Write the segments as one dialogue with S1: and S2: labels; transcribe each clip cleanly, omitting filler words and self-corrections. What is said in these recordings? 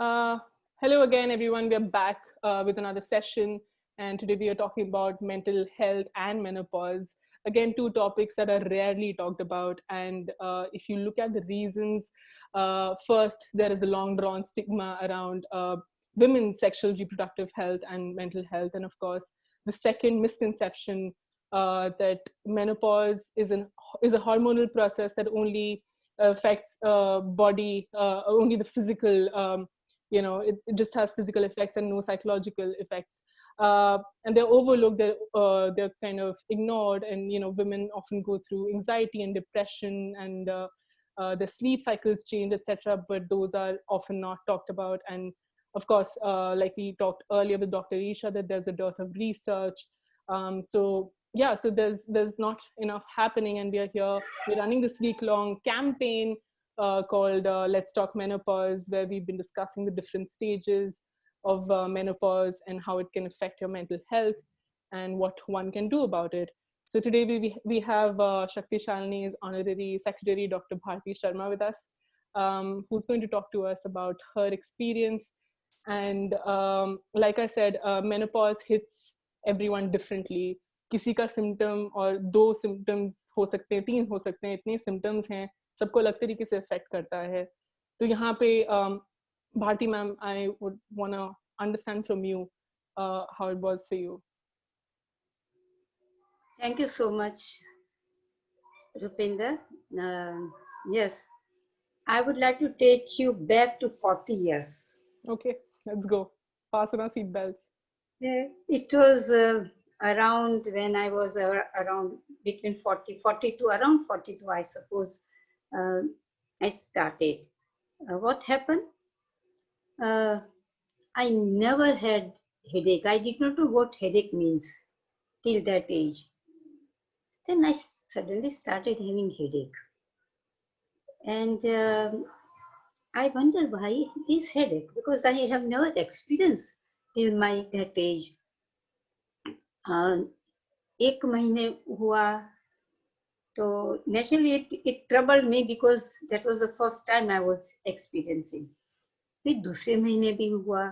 S1: Uh, Hello again, everyone. We're back with another session, and today we are talking about mental health and menopause. Again, two topics that are rarely talked about. And if you look at the reasons, first, there is a long drawn stigma around women's sexual reproductive health and mental health. And of course, the second misconception that menopause is a hormonal process that only affects body, only the physical. It just has physical effects and no psychological effects, and they're overlooked, they're kind of ignored, and women often go through anxiety and depression, and their sleep cycles change, etc., but those are often not talked about. And of course, like we talked earlier with Dr. Isha, that there's a dearth of research. So there's not enough happening, and we're running this week long campaign called Let's Talk Menopause, where we've been discussing the different stages of menopause and how it can affect your mental health and what one can do about it. So today we have Shakti Shalini's Honorary Secretary, Dr. Bharti Sharma, with us, who's going to talk to us about her experience. And like I said, menopause hits everyone differently. किसी का symptom और दो symptoms हो सकते हैं, तीन हो सकते हैं, इतने सिम्टम्स हैं, सबको अलग तरीके से अफेक्ट करता है. तो यहाँ पे Bharti ma'am, I would want to understand from you how it was for you.
S2: Thank you so much, Rupinder. Yes, I would like to take you back to 40 years.
S1: Okay, let's go. Fasten our seat belts.
S2: It was around when I was around between 42, around 42, I suppose, I started. What happened? I never had headache. I did not know what headache means till that age. Then I suddenly started having headache. And I wonder why this headache, because I have never experienced till my that age. एक महीने हुआ तो naturally it troubled me because that was the first time I was experiencing. फिर दूसरे महीने भी हुआ.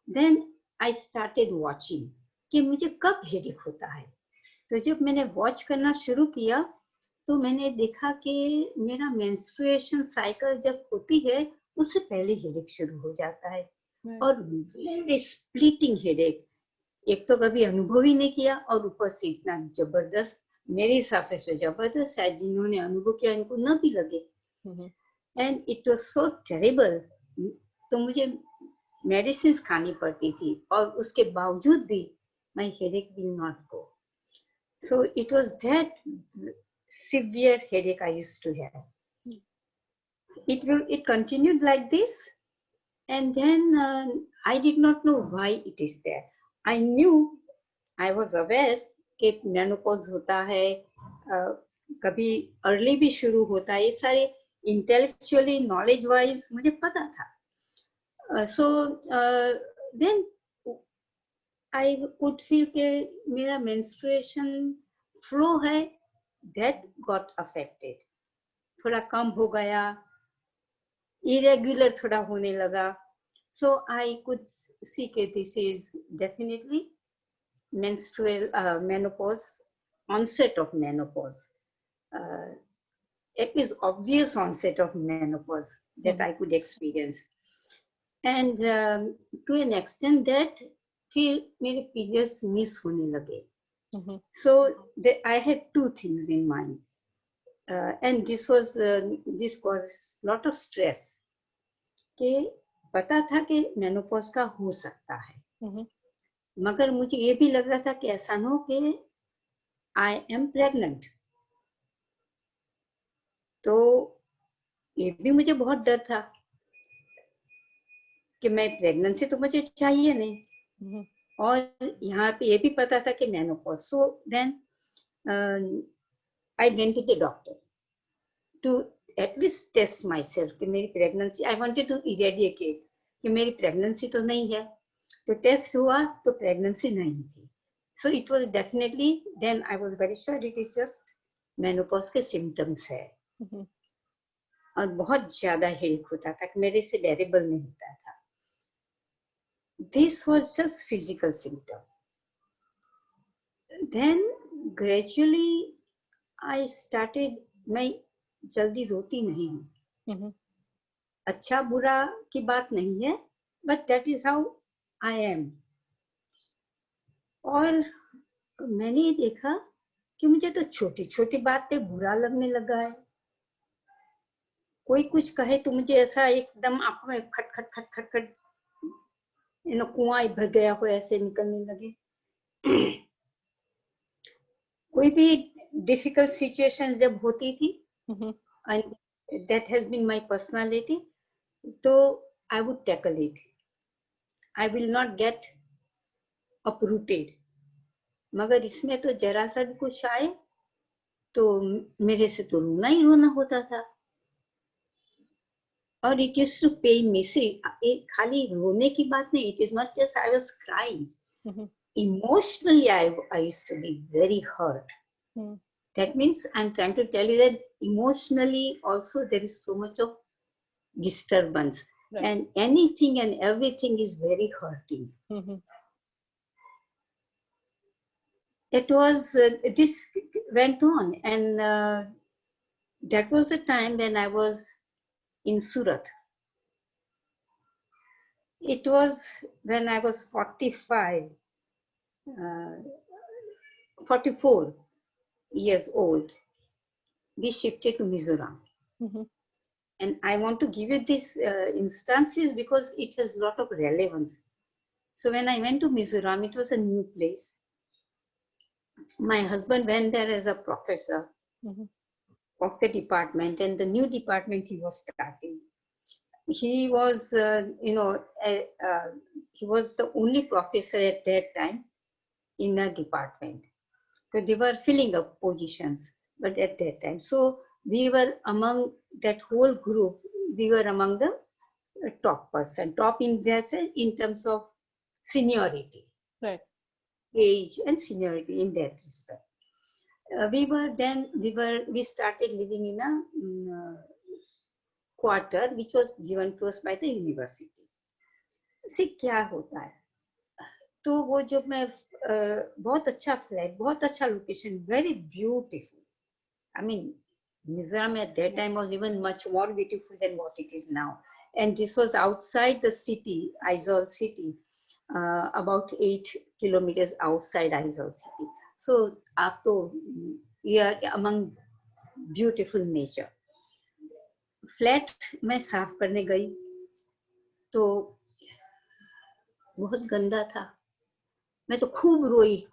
S2: Then I started watching कि मुझे कब हेडेक होता है. तो जब मैंने वॉच करना शुरू किया तो मैंने देखा कि मेरा मेंस्ट्रुएशन साइकिल जब होती है उससे पहले हेडेक शुरू हो जाता है. और वेरी स्प्लिटिंग हेडेक, एक तो कभी अनुभव ही नहीं किया और ऊपर से इतना जबरदस्त, मेरे हिसाब से तो जबरदस्त, शायद जिन्होंने अनुभव किया इनको न भी लगे. And it was so terrible. तो मुझे मेडिसिन खानी पड़ती थी और उसके बावजूद भी my headache will not go. So it was that severe headache I used to have. It continued like this, and then I did not know why it is there. I knew, I was aware कि menopause होता है, कभी early भी शुरू होता है, ये सारे इंटेलेक्चुअली नॉलेज वाइज मुझे पता था. So then I could feel कि मेरा मेंस्ट्रुएशन फ्लो है that got affected. थोड़ा कम हो गया, irregular थोड़ा होने लगा. So I could see that this is definitely menstrual menopause, onset of menopause. It is obvious onset of menopause that I could experience. And to an extent that फिर मेरे periods miss होने लगे. So I had two things in mind. And this caused lot of stress. कि पता था कि menopause का हो सकता है, मगर मुझे ये भी लग रहा था कि ऐसा न हो कि आई एम प्रेग्नेंट. तो ये भी मुझे बहुत डर था कि मैं प्रेगनेंसी तो मुझे चाहिए नहीं, और यहाँ पे ये भी पता था कि menopause. So then I went to the doctor to at least test myself कि मेरी प्रेगनेंसी, I wanted to eradicate कि मेरी प्रेगनेंसी तो नहीं है. तो टेस्ट हुआ तो प्रेगनेंसी नहीं थी. So it was definitely, then I was very sure it is just menopause के सिम्टम्स है. और बहुत ज्यादा हेडेक होता था कि मेरे से बेरेबल नहीं होता था. this was just physical symptom. Then gradually I started, मैं जल्दी रोती नहीं हूँ. अच्छा बुरा की बात नहीं है, but that is how I am. और मैंने देखा कि मुझे तो छोटी छोटी बात पे बुरा लगने लगा है. कोई कुछ कहे तो मुझे ऐसा एकदम आंखों में खट खट खट खट खट कुआं भर गया हो ऐसे निकलने लगे. कोई भी डिफिकल्ट सिचुएशन जब होती थी, and that has been my personality, तो I would tackle it. I will not get uprooted. मगर इसमें तो जरा सा भी कुछ आए तो मेरे से तो रोना ही रोना होता था. और it used to pain me. See, खाली रोने की बात नहीं. It is not just I was crying. Emotionally, I used to be very hurt. That means I'm trying to tell you that emotionally also there is so much of disturbance. Right. And anything and everything is very hurting. It was, this went on, and that was a time when I was in Surat. It was when I was 44 years old. We shifted to Mizoram. And I want to give you these instances because it has a lot of relevance. So when I went to Mizoram, it was a new place. My husband went there as a professor of the department, and the new department he was starting. He was, he was the only professor at that time in a department. So they were filling up positions, but at that time. So we were among that whole group, we were among the top person, top in terms of seniority. Right. Age and seniority in that respect. We started living in a quarter which was given to us by the university. See क्या होता है, तो वो जो मैं बहुत अच्छा flat, बहुत अच्छा location, very beautiful. I mean, Mizoram at that time was even much more beautiful than what it is now. And this was outside the city, Aizawl city, about 8 kilometers outside Aizawl city. So, we are among beautiful nature. Flat मैं साफ करने गई तो बहुत गंदा था. मैं तो खूब रोई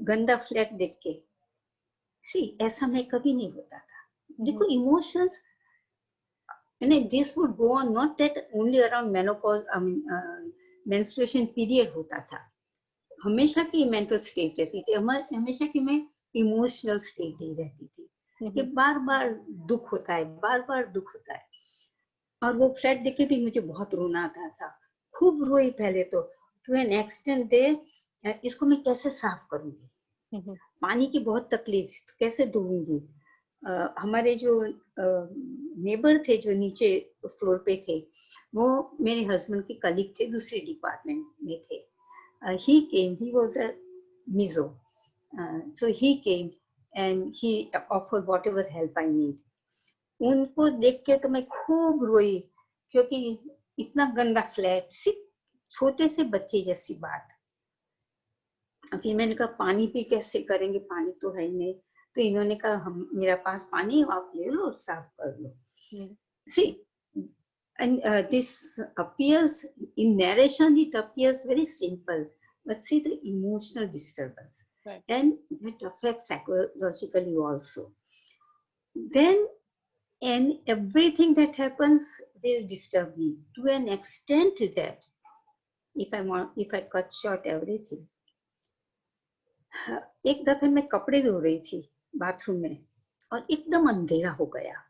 S2: गंदा फ्लैट देख के. सी ऐसा मैं कभी नहीं होता था. देखो emotions, this would go on, not that only around menopause, menstruation period होता था. हमेशा की मेंटल स्टेट रहती थी, हमेशा की मैं इमोशनल स्टेट ही रहती थी कि बार बार दुख होता है. और वो फ्लैट देख के भी मुझे बहुत रोना आता था. खूब रोई पहले तो, टू एन एक्सटेंट दे इसको मैं कैसे साफ करूंगी, पानी की बहुत तकलीफ, तो कैसे धोऊंगी. हमारे जो नेबर थे जो नीचे फ्लोर पे थे, वो मेरे हस्बैंड के कलीग थे, दूसरे डिपार्टमेंट में थे. He came, he was a Mizo. So he came and he offered whatever help I need. उनको देख के तो मैं खूब रोई क्योंकि इतना गंदा फ्लैट, सिर्फ छोटे से बच्चे जैसी बात. अभी मैंने कहा पानी भी कैसे करेंगे, पानी तो है ही नहीं. तो इन्होंने कहा मेरा पास पानी आप ले लो और साफ कर लो. See, and this appears in narration, it appears very simple, but see the emotional disturbance. Right. And it affects psychologically also. Then, and everything that happens will disturb me to an extent that if I cut short everything, एक दफे मैं कपड़े धो रही थी bathroom में और एकदम अंधेरा हो गया.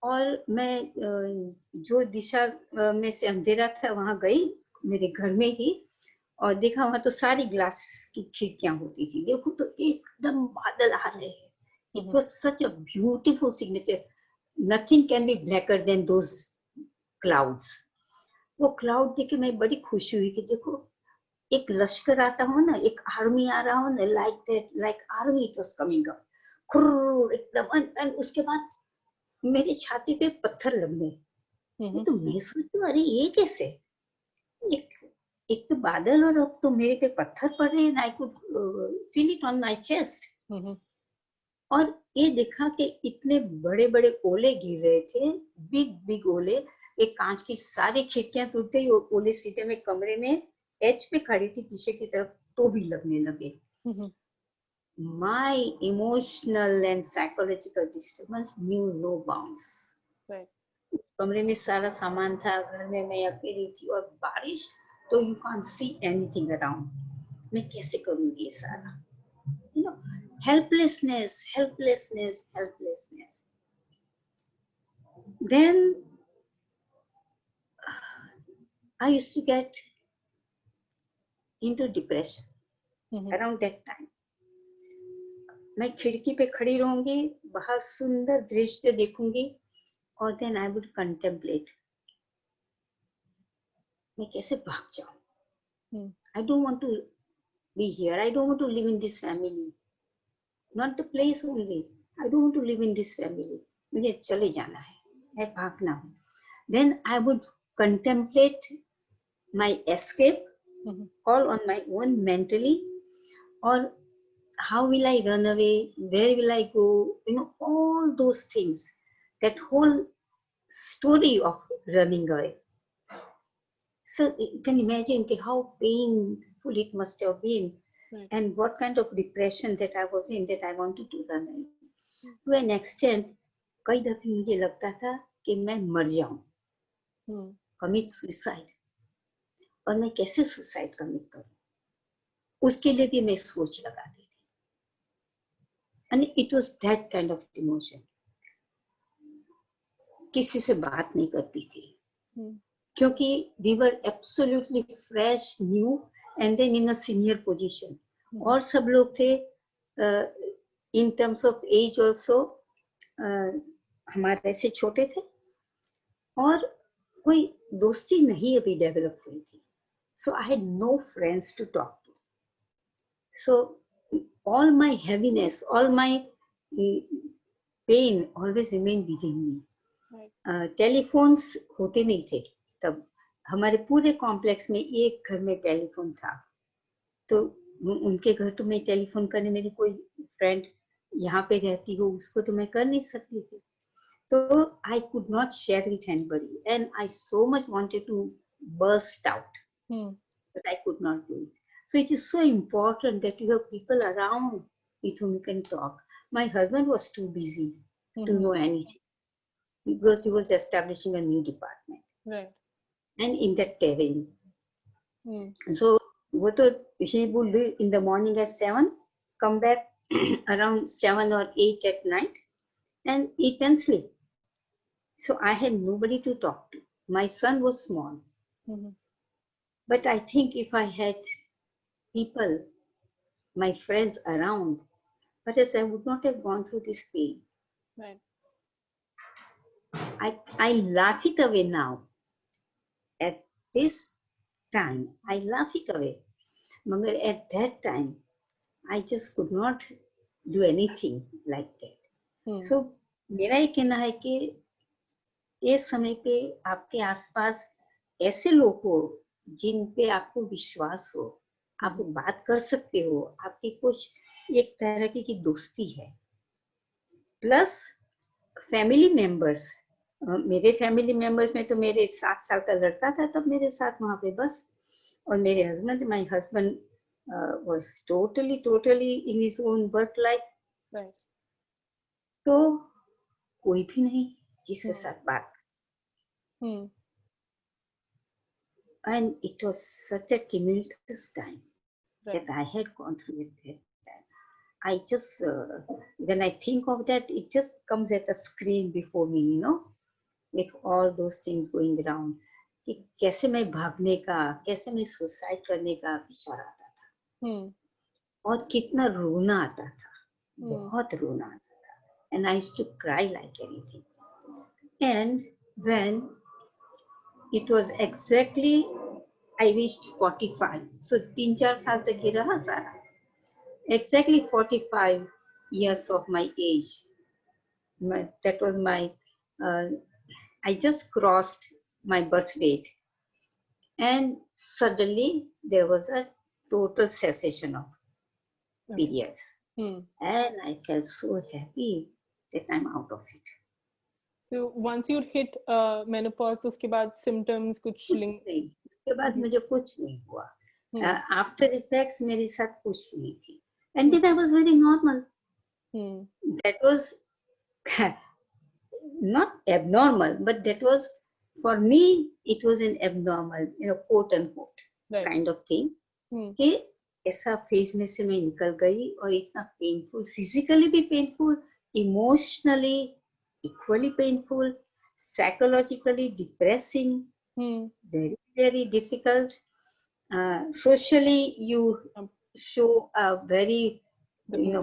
S2: और मैं जो दिशा में से अंधेरा था वहां गई मेरे घर में ही और देखा वहां तो सारी ग्लास की खिड़कियां होती थी. देखो तो एकदम बादल आ रहे हैं. It was such a beautiful signature. Nothing can be blacker than those clouds. वो क्लाउड देख के मैं बड़ी खुश हुई कि देखो एक लश्कर आता हो ना, एक आर्मी आ रहा हो ना, like that, like army it was coming up, खुर एकदम। एंड उसके बाद मेरी छाती पे पत्थर लग गए। तो मैं सोचती हूँ, अरे ये कैसे? एक एक तो बादल और अब तो मेरे पे पत्थर पड़ रहे हैं। आई could feel it on my chest. और ये देखा कि इतने बड़े बड़े ओले गिर रहे थे, बिग बिग ओले। एक कांच की सारी खिड़कियां टूट गई। ओले सीधे में कमरे में एच पे खड़ी थी पीछे की तरफ, तो भी लगने लगे। My emotional and psychological disturbance knew no bounds.
S1: Right.
S2: कमरे में सारा सामान था, घर में मैं अकेली थी और बारिश, तो you can't see anything around. मैं कैसे करूंगी ये सारा? You know, helplessness, helplessness, helplessness. Then I used to get into depression around that time. मैं खिड़की पे खड़ी रहूंगी, बहुत सुंदर दृश्य देखूंगी, और देन आई वुड कंटेम्पलेट, मैं कैसे भाग जाऊं? I don't want to be here. I don't want to live in this family. Not the place only. I don't want to live in this family. मुझे चले जाना है, मैं भागना हूँ. Then I would contemplate my escape, all on my own mentally, or how will I run away? Where will I go? You know, all those things. That whole story of running away. So you can imagine how painful it must have been, and what kind of depression that I was in, that I wanted to run away. To an extent, कई दफे मुझे लगता था कि मैं मर जाऊं, commit suicide. और मैं कैसे सुसाइड कमिट करूं, उसके लिए भी मैं सोच लगाती थी. And it was that kind of emotion. किसी से बात नहीं करती थी, क्योंकि we were absolutely fresh, new, and then in a senior position. और सब लोग थे, in terms of age also, हमारे से छोटे थे, और कोई दोस्ती नहीं अभी डेवलप हुई थी. So I had no friends to talk to. So all my heaviness, all my pain always remained within me. Telephones होते नहीं थे तब. हमारे पूरे कॉम्प्लेक्स में एक घर में टेलीफोन था, तो उनके घर तो मैं टेलीफोन करने, मेरी कोई फ्रेंड यहाँ पे रहती हो उसको तो मैं कर नहीं सकती थी. तो I could not share with anybody, and I so much wanted to burst out, but I could not do it. So it is so important that you have people around with whom you can talk. My husband was too busy to know anything, because he was establishing a new department.
S1: Right.
S2: And in that terrain. So he would leave in the morning at 7, come back around 7 or 8 at night, and eat and sleep. So I had nobody to talk to. My son was small. But I think if I had people, my friends around, perhaps I would not have gone through this pain.
S1: Right.
S2: I laugh it away now. At this time, I laugh it away. But at that time, I just could not do anything like that. So मेरा ये कहना है कि इस समय पे आपके आसपास ऐसे लोग हो जिन पे आपको विश्वास हो, आप बात कर सकते हो, आपकी कुछ एक तरह की दोस्ती है. प्लस फैमिली मेंबर्स, मेरे फैमिली मेंबर्स में तो मेरे 7 साल का लड़का था तब मेरे साथ वहां पे बस, और मेरे husband, my husband was totally in his own work life.
S1: Right.
S2: तो कोई भी नहीं जिसके साथ बात. And it was such a tumultuous time that I had gone through at that time. I just, when I think of that, it just comes at a screen before me, you know, with all those things going around. कि कैसे मैं भागने का, कैसे मैं suicide करने का विचार आता था, और कितना रोना आता था, बहुत रोना आता था. And I used to cry like anything. And when it was exactly I reached 45. So 3-4 साल तक ये रहा सारा. Exactly 45 years of my age. That was my, I just crossed my birth date. And suddenly there was a total cessation of periods. And I felt so happy that I'm out of it.
S1: So once you hit menopause, तो उसके बाद symptoms कुछ
S2: नहीं, उसके बाद मुझे कुछ नहीं हुआ. After effects मेरे साथ कुछ नहीं थी. And then I was very normal. That was not abnormal, but that was, for me, it was an abnormal, quote unquote, kind of thing. कि ऐसा फेज में से मैं निकल गई और इतना पेनफुल, फिजिकली भी painful, emotionally equally painful, psychologically depressing, very, very difficult. Socially, you show a very,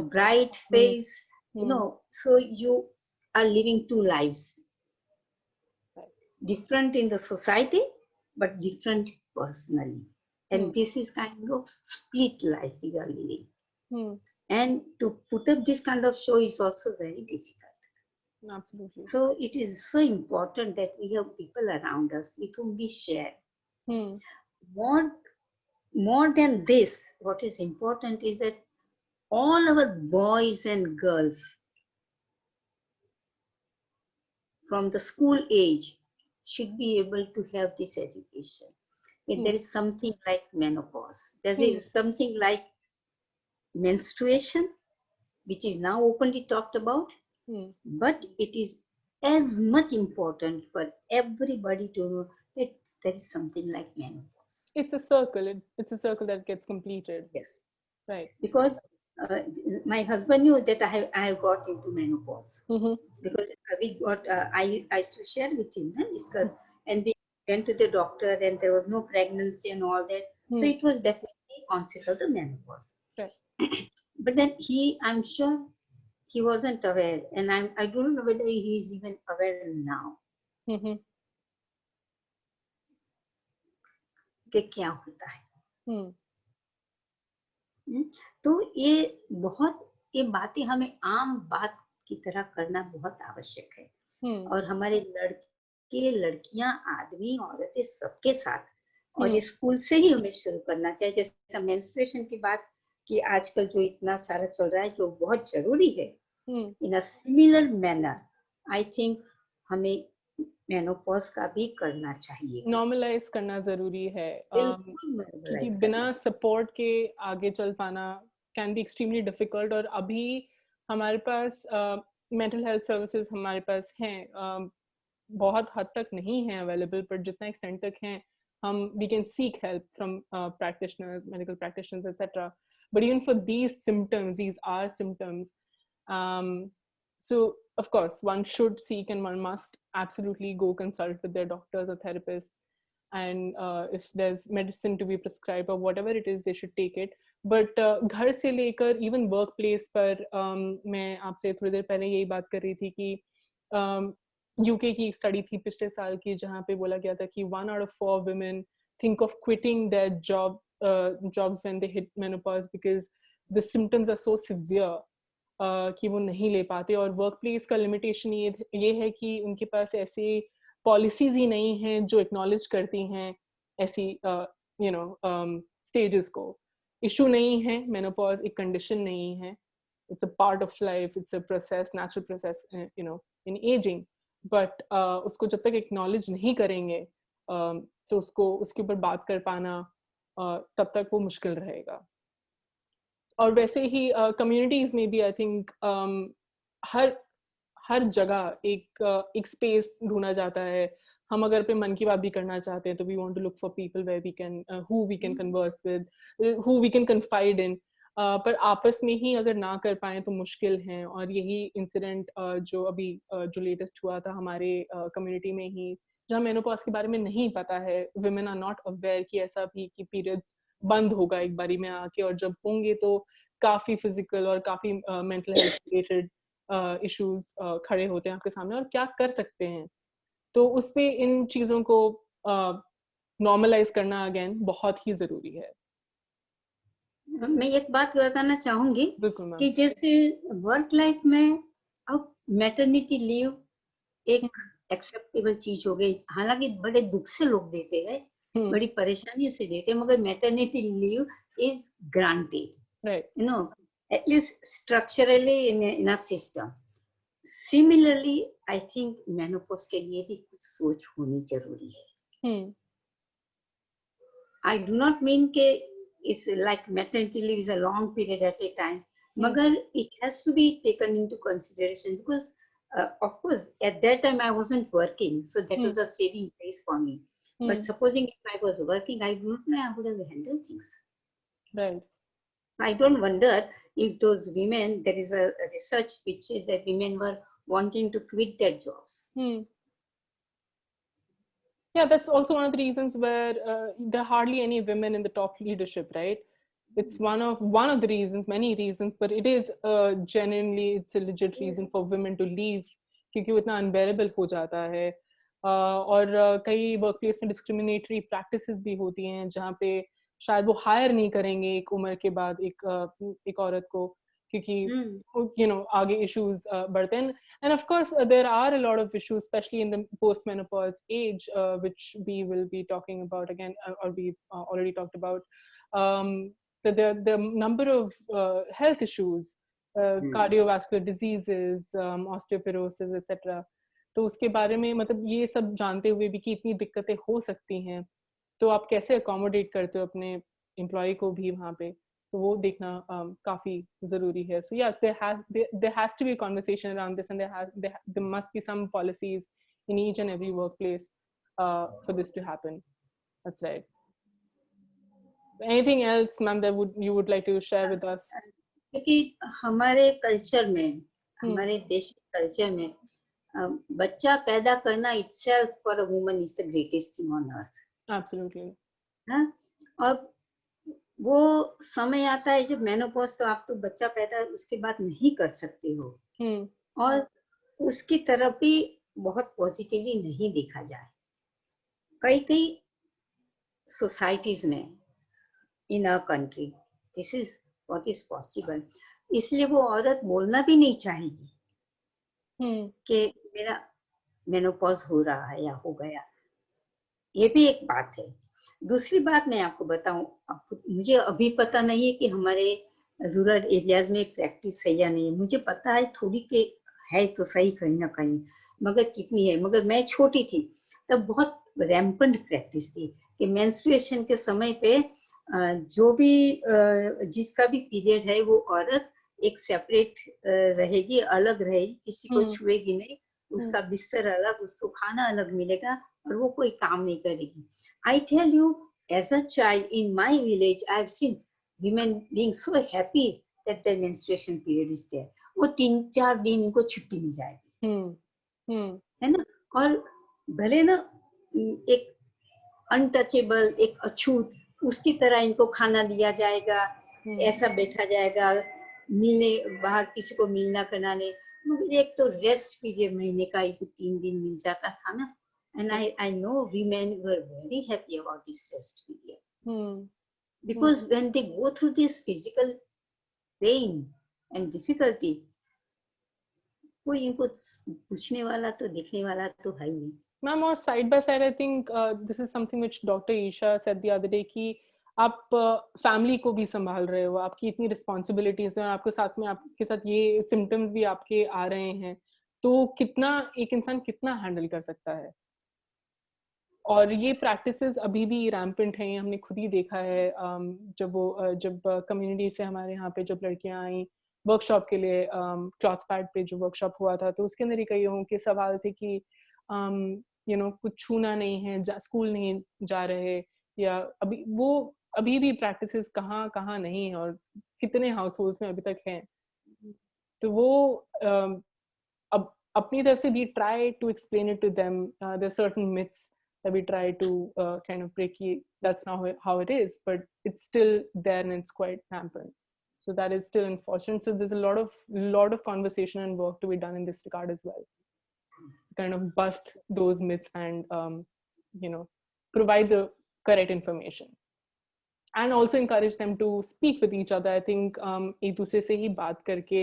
S2: bright face, so you are living two lives. Different in the society, but different personally. And this is kind of split life we are living. And to put up this kind of show is also very difficult.
S1: Absolutely.
S2: So it is so important that we have people around us with whom we share. More than this, what is important is that all our boys and girls from the school age should be able to have this education. There is something like menopause. There is something like menstruation, which is now openly talked about. But it is as much important for everybody to know that there is something like menopause.
S1: It's a circle. It's a circle that gets completed.
S2: Yes.
S1: Right.
S2: Because my husband knew that I have got into menopause. Because we got, I used to share with him, and we went to the doctor and there was no pregnancy and all that. So it was definitely considered the menopause.
S1: Right.
S2: But then I'm sure he wasn't aware, and I don't know whether he is even aware now. कि क्या होता है. तो ये बातें हमें आम बात की तरह करना बहुत आवश्यक है. और हमारे लड़के, लड़कियां, आदमी, औरतें सबके साथ, और ये स्कूल से ही हमें शुरू करना चाहिए. जैसे मेंस्ट्रुएशन की बात कि आजकल जो इतना सारा चल रहा है, जो बहुत जरूरी है. In a similar manner, I think हमें मेनोपॉज का भी करना चाहिए.
S1: नॉर्मलाइज करना जरूरी है, क्योंकि बिना सपोर्ट के आगे चल पाना कैन बी एक्सट्रीमली डिफिकल्ट. और अभी हमारे पास मेंटल हेल्थ सर्विसेज हमारे पास हैं, बहुत हद तक नहीं है अवेलेबल, पर जितना एक्सटेंट तक हैं हम we can seek help from practitioners, medical practitioners etcetera. But even for these symptoms, these are symptoms. So of course one should seek and one must absolutely go consult with their doctors or therapists, and if there's medicine to be prescribed or whatever it is, they should take it. But घर से लेकर even workplace पर मैं आपसे थोड़ी देर पहले यही बात कर रही थी कि UK की एक स्टडी थी पिछले साल की, जहाँ पे बोला गया था कि 1 out of 4 women think of quitting their jobs when they hit menopause because the symptoms are so severe कि वो नहीं ले पाते. और वर्क प्लेस का लिमिटेशन ये है कि उनके पास ऐसे पॉलिसीज ही नहीं हैं जो एक्नॉलेज करती हैं ऐसी स्टेजेस को. इशू नहीं है, मेनोपॉज एक कंडीशन नहीं है, it's a part of life, it's a process, natural process in ageing. But उसको जब तक एक्नॉलेज नहीं करेंगे तो उसके ऊपर बात कर पाना तब तक वो मुश्किल रहेगा. और वैसे ही कम्युनिटीज में भी आई थिंक हर जगह एक स्पेस ढूंढा जाता है. हम अगर अपने मन की बात भी करना चाहते हैं तो we want to look for people where we can who we can converse with, who we can confide in. पर आपस में ही अगर ना कर पाए तो मुश्किल है. और यही इंसिडेंट जो अभी जो लेटेस्ट हुआ था हमारे कम्युनिटी में ही, जहाँ मेनोपॉज के बारे में नहीं पता है, वुमेन आर नॉट अवेयर कि ऐसा भी कि पीरियड्स बंद होगा एक बारी में आके, और जब होंगे तो काफी फिजिकल और काफी मेंटल हेल्थ रिलेटेड इश्यूज खड़े होते हैं आपके सामने, और क्या कर सकते हैं. तो उसमें इन चीजों को नॉर्मलाइज करना अगेन बहुत ही जरूरी है।
S2: मैं एक बात बताना चाहूंगी
S1: बिल्कुल मैम।
S2: कि जैसे वर्क लाइफ में अब मैटरनिटी लीव एक एक्सेप्टेबल चीज हो गई, हालांकि बड़े दुख से लोग देते हैं, बड़ी परेशानी से देते हैं, मगर maternity leave is granted,
S1: right.
S2: you know, at least structurally in a system. Similarly, I think menopause के लिए भी कुछ सोच होनी जरूरी है। I do not mean के it's like maternity leave is a long period at a time, मगर it has to be taken into consideration because of course at that time I wasn't working, so that was a saving place for me. But supposing if I was working, I do not know I would have handled things.
S1: Right.
S2: I don't wonder if those women, there is a research which is that women were wanting to quit their jobs.
S1: Yeah, that's also one of the reasons where there are hardly any women in the top leadership, right? It's one of the reasons, many reasons, but it is genuinely, it's a legit reason for women to leave, क्योंकि वो इतना unbearable हो जाता है। और कई workplace में discriminatory practices भी होती हैं जहाँ पे शायद वो हायर नहीं करेंगे एक उम्र के बाद एक औरत को, क्योंकि आगे इश्यूज बढ़ते हैं। And of course, there are a lot of issues, especially in the post-menopause age, which we will be talking about again, or we've already talked about. The number of health issues, cardiovascular diseases, osteoporosis, etc. तो उसके बारे में मतलब ये सब जानते हुए भी कि इतनी दिक्कतें हो सकती हैं, तो आप कैसे अकोमोडेट करते हो अपने एम्प्लॉय को भी वहाँ पे, तो वो देखना काफी जरूरी है. So yeah, there has to be a conversation around this, and there must be some policies in each and every workplace for this to happen. That's right. Anything else, ma'am, that you would like to share with us?
S2: क्योंकि हमारे culture में, हमारे देश के culture में बच्चा पैदा करना itself for a woman is the greatest thing on earth.
S1: Absolutely.
S2: हाँ, और वो समय आता है जब मेनोपॉज, तो आप तो बच्चा पैदा उसके बाद नहीं कर सकते हो, और उसकी तरफ भी बहुत पॉजिटिवली नहीं देखा जाए कई सोसाइटीज में in a country. This is what is possible. इसलिए वो औरत बोलना भी नहीं चाहेगी कि मेरा मेनोपॉज हो रहा है या हो गया. ये भी एक बात है. दूसरी बात मैं आपको बताऊं, मुझे अभी पता नहीं है कि हमारे रूरल एरियाज में प्रैक्टिस है या नहीं. मुझे पता है थोड़ी के है तो सही कहीं ना कहीं, मगर कितनी है. मगर मैं छोटी थी तब बहुत रैम्पेंट प्रैक्टिस थी कि मेंस्ट्रुएशन के समय पे जो भी जिसका भी पीरियड है वो औरत एक सेपरेट रहेगी, अलग रहेगी, किसी को छुएगी नहीं, उसका बिस्तर अलग, उसको खाना अलग मिलेगा, और वो कोई काम नहीं करेगी. I tell you, as a child in my village, I have seen women being so happy that their menstruation period is there. वो 3-4 दिन इनको छुट्टी मिल जाएगी, है ना. और भले ना एक अनटचेबल, एक अछूत, उसकी तरह इनको खाना दिया जाएगा, ऐसा बैठा जाएगा, मिलने बाहर किसी को मिलना करना नहीं. मुझे एक तो रेस्ट पीरियड महीने का जो 3 दिन मिल जाता था ना, and I know women were very happy about this rest period, because when they go through this physical pain and difficulty, कोई इनको पूछने वाला तो देखने वाला तो है ही नहीं.
S1: मैम, और side by side I think this is something which doctor Isha said the other day कि आप फैमिली को भी संभाल रहे हो, आपकी इतनी रिस्पॉन्सिबिलिटीज हैं, आपके साथ में आपके साथ ये सिम्टम्स भी आपके आ रहे हैं, तो कितना एक इंसान कितना हैंडल कर सकता है. और ये प्रैक्टिसेस अभी भी रैम्पेंट हैं, हमने खुद ही देखा है. जब कम्युनिटी से हमारे यहाँ पे जब लड़कियां आई वर्कशॉप के लिए, क्लॉथ पैड पे जो वर्कशॉप हुआ था, तो उसके अंदर ही कईयों के सवाल थे कि कुछ छूना नहीं है, स्कूल नहीं जा रहे, या अभी भी प्रैक्टिसेस कहाँ कहाँ नहीं है, और कितने हाउस होल्ड्स में अभी तक हैं. तो वो अब अपनी तरफ से we try to explain it to them. There are certain myths that we try to kind of break. That's not how it is, but it's still there and it's quite rampant. So that is still unfortunate. So there's a lot of conversation and work to be done in this regard as well. Kind of bust those myths and provide the correct information. And also encourage them to speak with each other. I think एक दूसरे से ही बात करके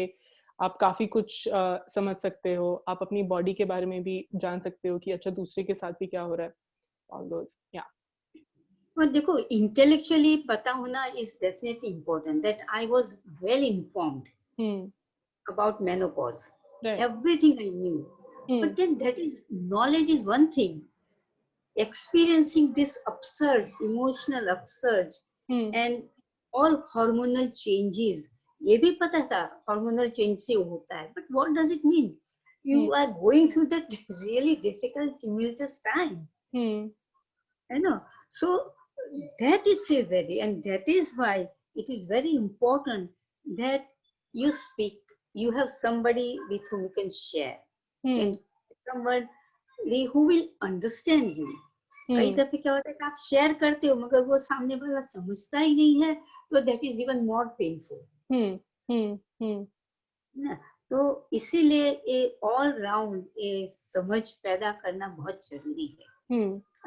S1: आप काफ़ी कुछ समझ सकते हो, आप अपनी बॉडी के बारे में भी जान सकते हो कि अच्छा दूसरे के साथ भी क्या हो रहा है. All those, yeah.
S2: और देखो इंटेलेक्चुअली पता होना is definitely important. That I was well informed about menopause.
S1: Right.
S2: Everything I knew. But then that is, knowledge is one thing. Experiencing this upsurge, emotional upsurge, and all hormonal changes, ये भी पता था hormonal change से होता है. But what does it mean? You are going through that really difficult, tumultuous time. You know, so that is very, and that is why it is very important that you speak. You have somebody with whom you can share, and somebody who will understand you. कई दफे क्या होता है कि आप share करते हो मगर वो सामने वाला समझता ही नहीं है, तो that is even more painful. ना, तो इसीलिए ये all round ये समझ पैदा करना बहुत जरूरी है.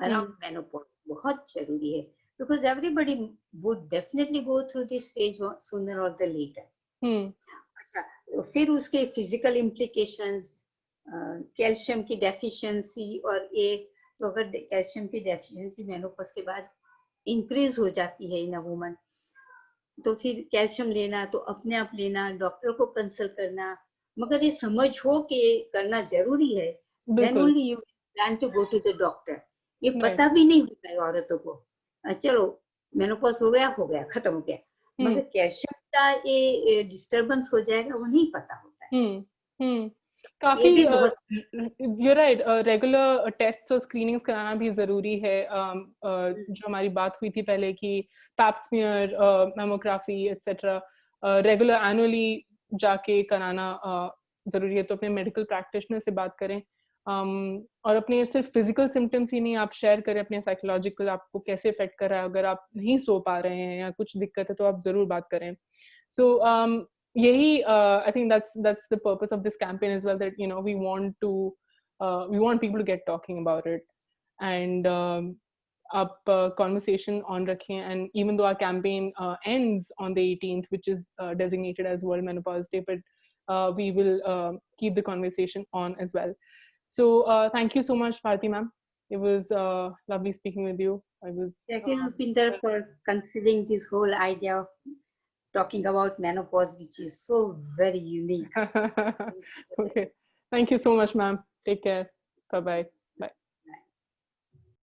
S2: Around menopause बहुत जरूरी है, because everybody would definitely go through this stage sooner or the later. अच्छा, फिर उसके physical implications, कैल्शियम की डेफिशिएंसी, और ये तो अगर कैल्शियम की डेफिशिएंसी मेनोपॉज के बाद इंक्रीज हो जाती है इन अ वुमन, तो फिर कैल्शियम लेना तो अपने आप लेना, डॉक्टर को कंसल्ट करना, मगर ये समझ हो कि करना जरूरी है. Then only you plan to go to the doctor. ये पता भी नहीं होता है औरतों को, चलो मेनोपॉज हो गया खत्म हो गया, मगर कैल्शियम का ये डिस्टर्बेंस हो जाएगा वो नहीं पता होता है.
S1: काफी you're right, रेगुलर टेस्ट्स और स्क्रीनिंग्स कराना भी जरूरी है. जो हमारी बात हुई थी पहले कि pap smear, mammography etcetera regular annually जाके कराना जरूरी है. तो अपने मेडिकल प्रैक्टिशनर से बात करें, और अपने सिर्फ फिजिकल सिम्टम्स ही नहीं आप शेयर करें, अपने साइकोलॉजिकल आपको कैसे इफेक्ट कर रहा है. अगर आप नहीं सो पा रहे हैं या कुछ दिक्कत है तो आप जरूर बात करें. सो यही I think that's the purpose of this campaign as well, that we want people to get talking about it, and up conversation on rakhein. And even though our campaign ends on the 18th, which is designated as World Menopause Day, but we will keep the conversation on as well. So thank you so much, Bharti ma'am. It was lovely speaking with you.
S2: Thank you, Pinder, for considering this whole idea of talking about menopause, which is so very unique.
S1: Okay. Thank you so much, ma'am. Take care. Bye-bye.